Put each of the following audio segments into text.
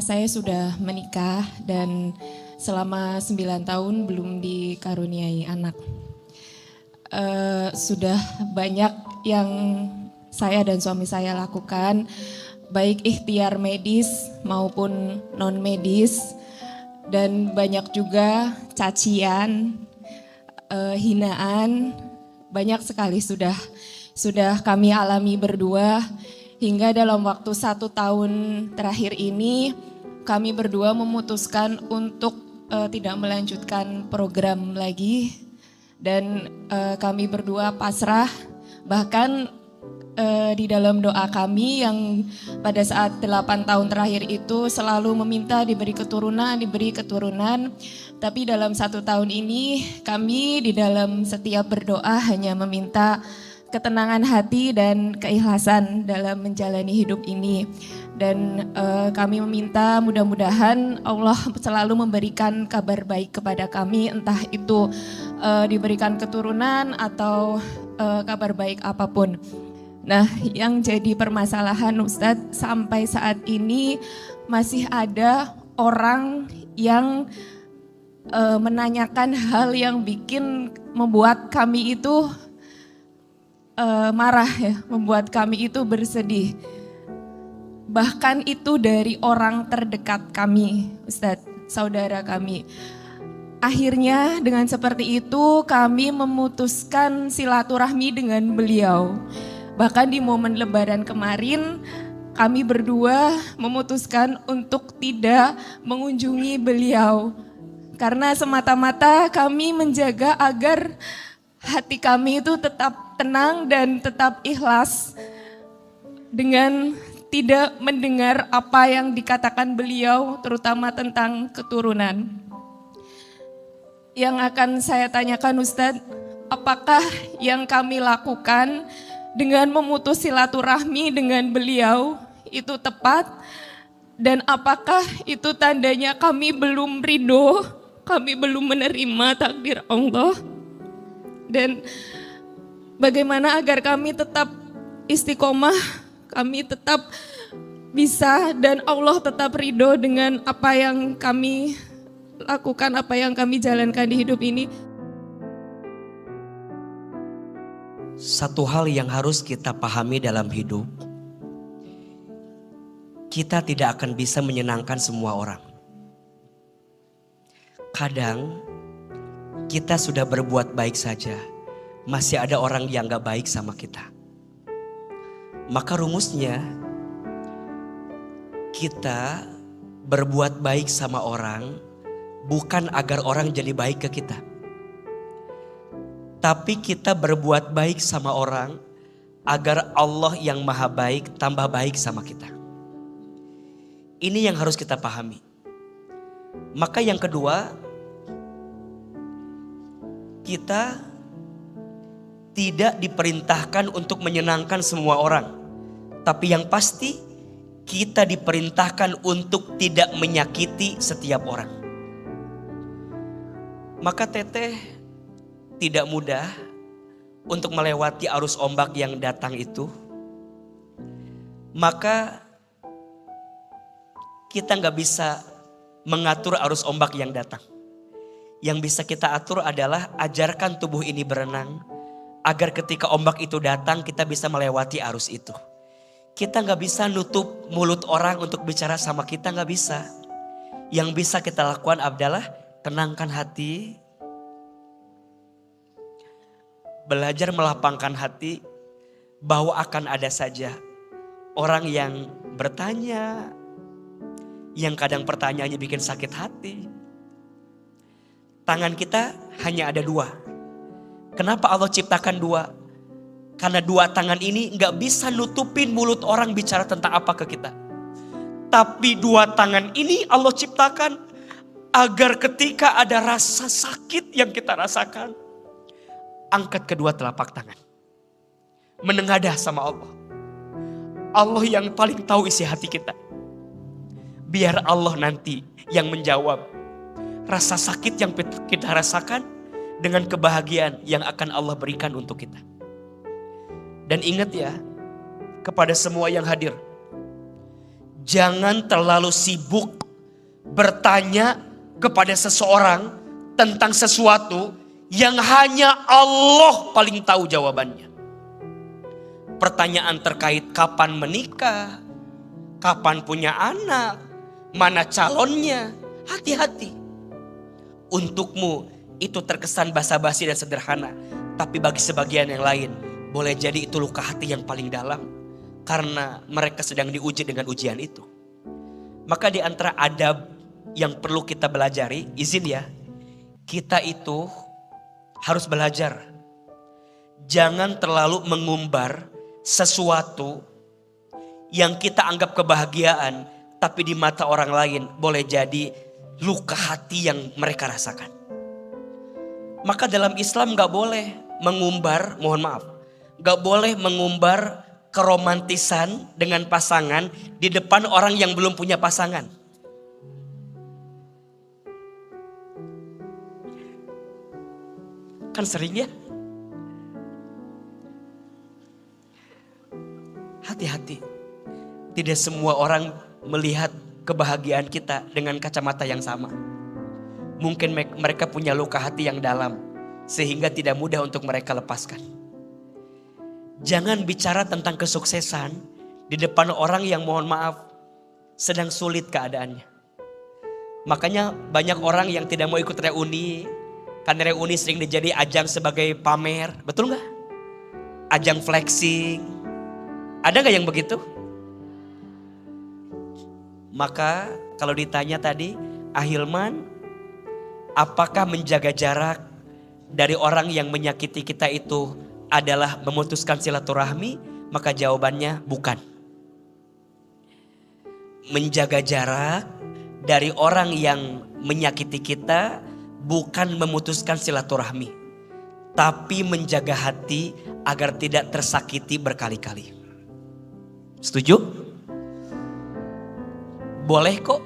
saya sudah menikah dan selama 9 tahun belum dikaruniai anak. Sudah banyak yang saya dan suami saya lakukan, baik ikhtiar medis maupun non medis, dan banyak juga cacian, hinaan, banyak sekali sudah kami alami berdua. Hingga dalam waktu 1 tahun terakhir ini kami berdua memutuskan untuk tidak melanjutkan program lagi, dan kami berdua pasrah. Bahkan di dalam doa kami yang pada saat 8 tahun terakhir itu selalu meminta diberi keturunan. Tapi dalam 1 tahun ini kami di dalam setiap berdoa hanya meminta ketenangan hati dan keikhlasan dalam menjalani hidup ini. Dan kami meminta mudah-mudahan Allah selalu memberikan kabar baik kepada kami, entah itu diberikan keturunan atau kabar baik apapun. Nah, yang jadi permasalahan Ustadz, sampai saat ini masih ada orang yang menanyakan hal yang membuat kami itu marah ya, membuat kami itu bersedih. Bahkan itu dari orang terdekat kami, Ustadz, saudara kami. Akhirnya dengan seperti itu kami memutuskan silaturahmi dengan beliau. Bahkan di momen Lebaran kemarin kami berdua memutuskan untuk tidak mengunjungi beliau. Karena semata-mata kami menjaga agar hati kami itu tetap tenang dan tetap ikhlas dengan tidak mendengar apa yang dikatakan beliau, terutama tentang keturunan. Yang akan saya tanyakan Ustadz, apakah yang kami lakukan dengan memutus silaturahmi dengan beliau itu tepat? Dan apakah itu tandanya kami belum ridho, kami belum menerima takdir Allah? Dan bagaimana agar kami tetap istiqomah, kami tetap bisa dan Allah tetap ridho dengan apa yang kami lakukan, apa yang kami jalankan di hidup ini. Satu hal yang harus kita pahami dalam hidup, kita tidak akan bisa menyenangkan semua orang. Kadang kita sudah berbuat baik saja, masih ada orang yang gak baik sama kita. Maka rumusnya, kita berbuat baik sama orang bukan agar orang jadi baik ke kita. Tapi kita berbuat baik sama orang agar Allah yang maha baik tambah baik sama kita. Ini yang harus kita pahami. Maka yang kedua, kita tidak diperintahkan untuk menyenangkan semua orang. Tapi yang pasti kita diperintahkan untuk tidak menyakiti setiap orang. Maka Teteh tidak mudah untuk melewati arus ombak yang datang itu. Maka kita gak bisa mengatur arus ombak yang datang. Yang bisa kita atur adalah ajarkan tubuh ini berenang, agar ketika ombak itu datang kita bisa melewati arus itu. Kita gak bisa nutup mulut orang untuk bicara sama kita, gak bisa. Yang bisa kita lakukan adalah tenangkan hati, belajar melapangkan hati bahwa akan ada saja orang yang bertanya, yang kadang pertanyaannya bikin sakit hati. Tangan kita hanya ada 2. Kenapa Allah ciptakan 2? Karena 2 tangan ini gak bisa nutupin mulut orang bicara tentang apa ke kita. Tapi 2 tangan ini Allah ciptakan agar ketika ada rasa sakit yang kita rasakan, angkat kedua telapak tangan, menengadah sama Allah. Allah yang paling tahu isi hati kita. Biar Allah nanti yang menjawab rasa sakit yang kita rasakan dengan kebahagiaan yang akan Allah berikan untuk kita. Dan ingat ya, kepada semua yang hadir, Jangan terlalu sibuk bertanya kepada seseorang tentang sesuatu yang hanya Allah paling tahu jawabannya. Pertanyaan terkait kapan menikah, kapan punya anak, mana calonnya, hati-hati. Untukmu itu terkesan basa-basi dan sederhana, tapi bagi sebagian yang lain boleh jadi itu luka hati yang paling dalam, karena mereka sedang diuji dengan ujian itu. Maka di antara adab yang perlu kita belajari, izin ya, kita itu harus belajar. Jangan terlalu mengumbar sesuatu yang kita anggap kebahagiaan, tapi di mata orang lain boleh jadi luka hati yang mereka rasakan. Maka dalam Islam gak boleh mengumbar, mohon maaf, gak boleh mengumbar keromantisan dengan pasangan di depan orang yang belum punya pasangan. Kan sering ya. Hati-hati. Tidak semua orang melihat kebahagiaan kita dengan kacamata yang sama. Mungkin mereka punya luka hati yang dalam, sehingga tidak mudah untuk mereka lepaskan. Jangan bicara tentang kesuksesan di depan orang yang mohon maaf sedang sulit keadaannya. Makanya banyak orang yang tidak mau ikut reuni, karena reuni sering dijadi ajang sebagai pamer, betul gak? Ajang flexing, ada gak yang begitu? Maka kalau ditanya tadi, Ahilman, apakah menjaga jarak dari orang yang menyakiti kita itu adalah memutuskan silaturahmi? Maka jawabannya bukan. Menjaga jarak dari orang yang menyakiti kita bukan memutuskan silaturahmi, tapi menjaga hati agar tidak tersakiti berkali-kali. Setuju? Boleh kok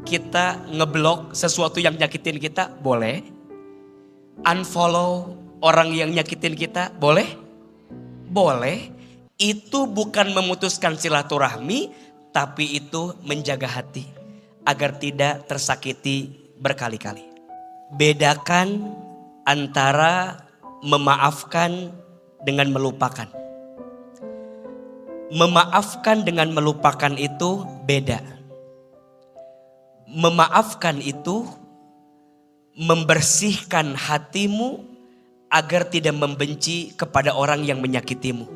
kita ngeblok sesuatu yang nyakitin kita, boleh. Unfollow orang yang nyakitin kita, boleh? Boleh. Itu bukan memutuskan silaturahmi, tapi itu menjaga hati agar tidak tersakiti berkali-kali. Bedakan antara memaafkan dengan melupakan. Memaafkan dengan melupakan itu beda. Memaafkan itu membersihkan hatimu agar tidak membenci kepada orang yang menyakitimu.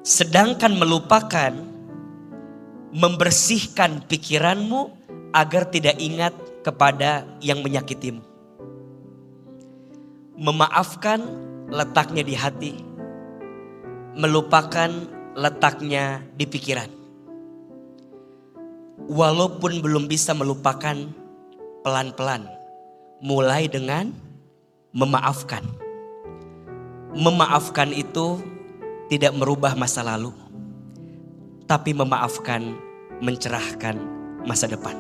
Sedangkan melupakan membersihkan pikiranmu agar tidak ingat kepada yang menyakitimu. Memaafkan letaknya di hati, melupakan letaknya di pikiran. Walaupun belum bisa melupakan, pelan-pelan mulai dengan memaafkan. Memaafkan itu tidak merubah masa lalu, tapi memaafkan mencerahkan masa depan.